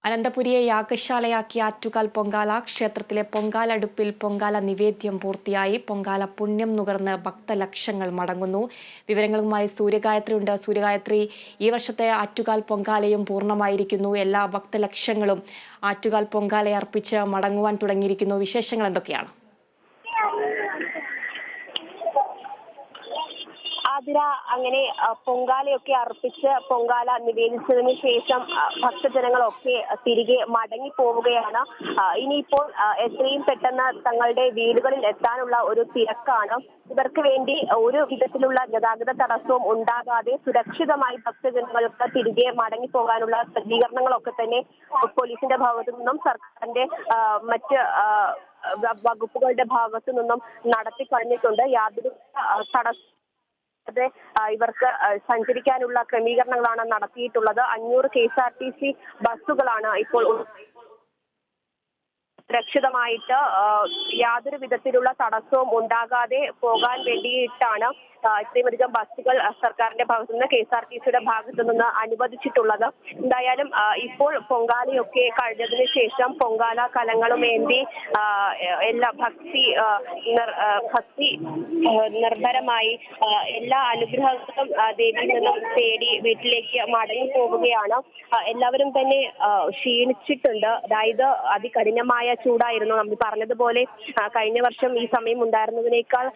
അനന്തപുരിയെ യാഗശാലയാക്കി ആറ്റുകാൽ പൊങ്കാല ക്ഷേത്രത്തിലെ പൊങ്കാലടുപ്പിൽ പൊങ്കാല നിവേദ്യം പൂർത്തിയായി. പൊങ്കാല പുണ്യം നുകർന്ന് ഭക്തലക്ഷങ്ങൾ മടങ്ങുന്നു. വിവരങ്ങളുമായി സൂര്യഗായത്രി ഉണ്ട്. സൂര്യഗായത്രി, ഈ വർഷത്തെ ആറ്റുകാൽ പൊങ്കാലയും പൂർണ്ണമായിരിക്കുന്നു. എല്ലാ ഭക്തലക്ഷങ്ങളും ആറ്റുകാൽ പൊങ്കാലയെ അർപ്പിച്ച് മടങ്ങുവാൻ തുടങ്ങിയിരിക്കുന്നു. വിശേഷങ്ങൾ എന്തൊക്കെയാണ്? ആതിര, അങ്ങനെ പൊങ്കാലയൊക്കെ അർപ്പിച്ച് പൊങ്കാല നിവേദിച്ചതിന് ശേഷം ഭക്തജനങ്ങളൊക്കെ തിരികെ മടങ്ങി പോവുകയാണ്. ഇനിയിപ്പോൾ എത്രയും പെട്ടെന്ന് തങ്ങളുടെ വീടുകളിൽ എത്താനുള്ള ഒരു തിരക്കാണ്. ഇവർക്ക് വേണ്ടി ഒരു വിധത്തിലുള്ള ഗതാഗത തടസ്സവും ഉണ്ടാകാതെ സുരക്ഷിതമായി ഭക്തജനങ്ങൾക്ക് തിരികെ മടങ്ങി പോകാനുള്ള സജ്ജീകരണങ്ങളൊക്കെ തന്നെ പോലീസിന്റെ ഭാഗത്തു നിന്നും സർക്കാരിന്റെ മറ്റ് വകുപ്പുകളുടെ ഭാഗത്തു നിന്നും നടത്തി കഴിഞ്ഞിട്ടുണ്ട്. യാതൊരു തടസ്സം ഇവർക്ക് സഞ്ചരിക്കാനുള്ള ക്രമീകരണങ്ങളാണ് നടത്തിയിട്ടുള്ളത്. 500 KSRTC ബസ്സുകളാണ് ഇപ്പോൾ സുരക്ഷിതമായിട്ട് യാതൊരു വിധത്തിലുള്ള തടസ്സവും ഉണ്ടാകാതെ പോകാൻ വേണ്ടിയിട്ടാണ് ഇത്രയുമധികം ബസ്സുകൾ സർക്കാരിന്റെ ഭാഗത്തു നിന്ന് KSRTCയുടെ ഭാഗത്തു നിന്ന് അനുവദിച്ചിട്ടുള്ളത്. എന്തായാലും ഇപ്പോൾ പൊങ്കാലയൊക്കെ കഴിഞ്ഞതിന് ശേഷം പൊങ്കാല കലങ്ങളും ഏന്തി എല്ലാ ഭക്തി നിർഭരമായി എല്ലാ അനുഗ്രഹങ്ങളും ദേവിയിൽ നിന്നും തേടി വീട്ടിലേക്ക് മടങ്ങി പോവുകയാണ്. എല്ലാവരും തന്നെ ക്ഷീണിച്ചിട്ടുണ്ട്. അതായത് അതികഠിനമായ ചൂടായിരുന്നു. നമ്മൾ പറഞ്ഞതുപോലെ കഴിഞ്ഞ വർഷം ഈ സമയം ഉണ്ടായിരുന്നതിനേക്കാൾ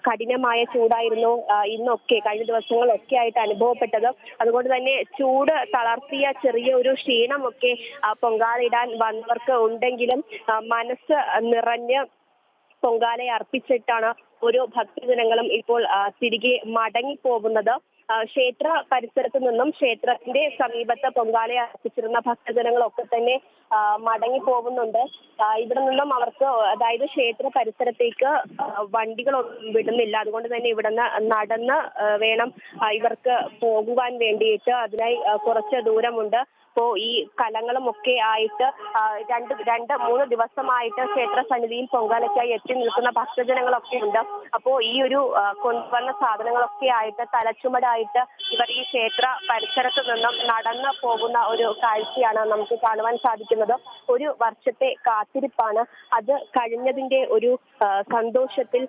കഠിനമായ ചൂടായിരുന്നു ഇന്നൊക്കെ കഴിഞ്ഞ ദിവസങ്ങളൊക്കെ ആയിട്ട് അനുഭവപ്പെട്ടത്. അതുകൊണ്ട് തന്നെ ചൂട് തളർത്തിയ ചെറിയ ഒരു ക്ഷീണമൊക്കെ പൊങ്കാലയിടാൻ വന്നവർക്ക് ഉണ്ടെങ്കിലും മനസ്സ് നിറഞ്ഞ് പൊങ്കാലയെ അർപ്പിച്ചിട്ടാണ് ഓരോ ഭക്തജനങ്ങളും ഇപ്പോൾ തിരികെ മടങ്ങി പോകുന്നത്. ക്ഷേത്ര പരിസരത്ത് നിന്നും ക്ഷേത്രത്തിന്റെ സമീപത്ത് പൊങ്കാലയെ അർപ്പിച്ചിരുന്ന ഭക്തജനങ്ങളൊക്കെ തന്നെ മടങ്ങി പോകുന്നുണ്ട്. ഇവിടെ നിന്നും അവർക്ക്, അതായത് ക്ഷേത്ര പരിസരത്തേക്ക് വണ്ടികളൊന്നും വിടുന്നില്ല. അതുകൊണ്ട് തന്നെ ഇവിടുന്ന് നടന്ന് വേണം ഇവർക്ക് പോകുവാൻ വേണ്ടിയിട്ട്. അതിനായി കുറച്ച് ദൂരമുണ്ട്. അപ്പോൾ ഈ കലങ്ങളും ഒക്കെ ആയിട്ട് 2-3 ദിവസമായിട്ട് ക്ഷേത്ര സന്നിധിയിൽ പൊങ്കാലയ്ക്കായി എത്തി നിൽക്കുന്ന ഭക്തജനങ്ങളൊക്കെ ഉണ്ട്. അപ്പോൾ ഈ ഒരു കൊണ്ടുവന്ന സാധനങ്ങളൊക്കെ ആയിട്ട് തലച്ചുമടായിട്ട് ഇവർ ഈ ക്ഷേത്ര പരിസരത്ത് നിന്നും നടന്നു പോകുന്ന ഒരു കാഴ്ചയാണ് നമുക്ക് കാണുവാൻ സാധിക്കുന്നത്. ഒരു വർഷത്തെ കാത്തിരിപ്പാണ്. അത് കഴിഞ്ഞതിന്റെ ഒരു സന്തോഷത്തിൽ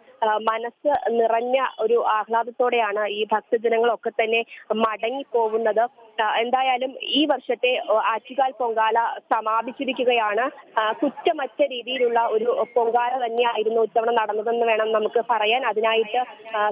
മനസ്സ് നിറഞ്ഞ ഒരു ആഹ്ലാദത്തോടെയാണ് ഈ ഭക്തജനങ്ങളൊക്കെ തന്നെ മടങ്ങി പോകുന്നത്. എന്തായാലും ഈ വർഷത്തെ ആറ്റുകാൽ പൊങ്കാല സമാപിച്ചിരിക്കുകയാണ്. കുറ്റമറ്റ രീതിയിലുള്ള ഒരു പൊങ്കാല തന്നെയായിരുന്നു ഇത്തവണ നടന്നതെന്ന് വേണം നമുക്ക് പറയാൻ. അതിനായിട്ട്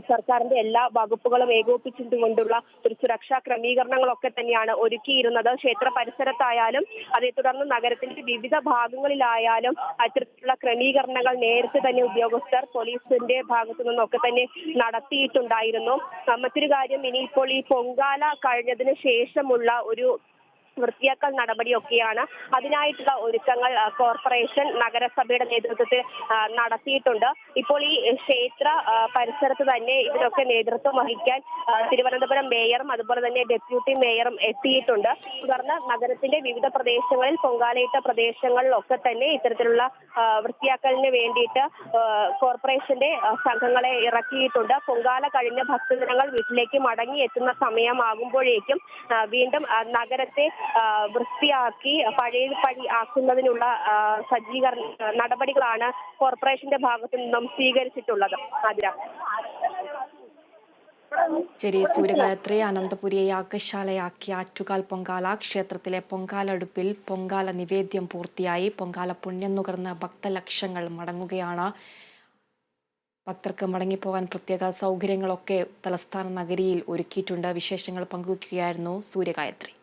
സർക്കാരിന്റെ എല്ലാ വകുപ്പുകളും ഏകോപിപ്പിച്ചുകൊണ്ടുള്ള ഒരു സുരക്ഷാ ക്രമീകരണങ്ങളൊക്കെ തന്നെയാണ് ഒരുക്കിയിരുന്നത്. ക്ഷേത്ര പരിസരത്തായാലും അതേ തുടർന്ന് നഗരത്തിന്റെ വിവിധ ഭാഗങ്ങളിലായാലും അത്തരത്തിലുള്ള ക്രമീകരണങ്ങൾ നേരത്തെ തന്നെ ഉദ്യോഗസ്ഥർ പോലീസിന്റെ ഭാഗത്തു നിന്നൊക്കെ തന്നെ നടത്തിയിട്ടുണ്ടായിരുന്നു. മറ്റൊരു കാര്യം, ഇനിയിപ്പോൾ ഈ പൊങ്കാല കഴിഞ്ഞതിന് ശേഷമുള്ള ഒരു വൃത്തിയാക്കൽ നടപടിയൊക്കെയാണ്. അതിനായിട്ടുള്ള ഒരുക്കങ്ങൾ കോർപ്പറേഷൻ നഗരസഭയുടെ നേതൃത്വത്തിൽ നടത്തിയിട്ടുണ്ട്. ഇപ്പോൾ ഈ ക്ഷേത്ര പരിസരത്ത് തന്നെ ഇതിനൊക്കെ നേതൃത്വം വഹിക്കാൻ തിരുവനന്തപുരം മേയറും അതുപോലെ തന്നെ ഡെപ്യൂട്ടി മേയറും എത്തിയിട്ടുണ്ട്. തുടർന്ന് നഗരത്തിന്റെ വിവിധ പ്രദേശങ്ങളിൽ പൊങ്കാലയിട്ട പ്രദേശങ്ങളിലൊക്കെ തന്നെ ഇത്തരത്തിലുള്ള വൃത്തിയാക്കലിന് വേണ്ടിയിട്ട് കോർപ്പറേഷന്റെ സംഘങ്ങളെ ഇറക്കിയിട്ടുണ്ട്. പൊങ്കാല കഴിഞ്ഞ ഭക്തജനങ്ങൾ വീട്ടിലേക്ക് മടങ്ങി എത്തുന്ന സമയമാകുമ്പോഴേക്കും വീണ്ടും നഗരത്തെ വൃത്തിയാക്കി പഴയപടി ആക്കുന്നതിനുള്ള നടപടികളാണ് കോർപ്പറേഷന്റെ ഭാഗത്തു നിന്നും സ്വീകരിച്ചിട്ടുള്ളത്. ആതിര. ശരി സൂര്യഗായത്രി, അനന്തപുരിയെ യാഗശാലയാക്കി ആറ്റുകാൽ പൊങ്കാല ക്ഷേത്രത്തിലെ പൊങ്കാലടുപ്പിൽ പൊങ്കാല നിവേദ്യം പൂർത്തിയായി. പൊങ്കാല പുണ്യം നുകർന്ന് ഭക്തലക്ഷങ്ങൾ മടങ്ങുകയാണ്. ഭക്തർക്ക് മടങ്ങിപ്പോകാൻ പ്രത്യേക സൗകര്യങ്ങളൊക്കെ തലസ്ഥാന നഗരിയിൽ ഒരുക്കിയിട്ടുണ്ട്. വിശേഷങ്ങൾ പങ്കുവയ്ക്കുകയായിരുന്നു സൂര്യഗായത്രി.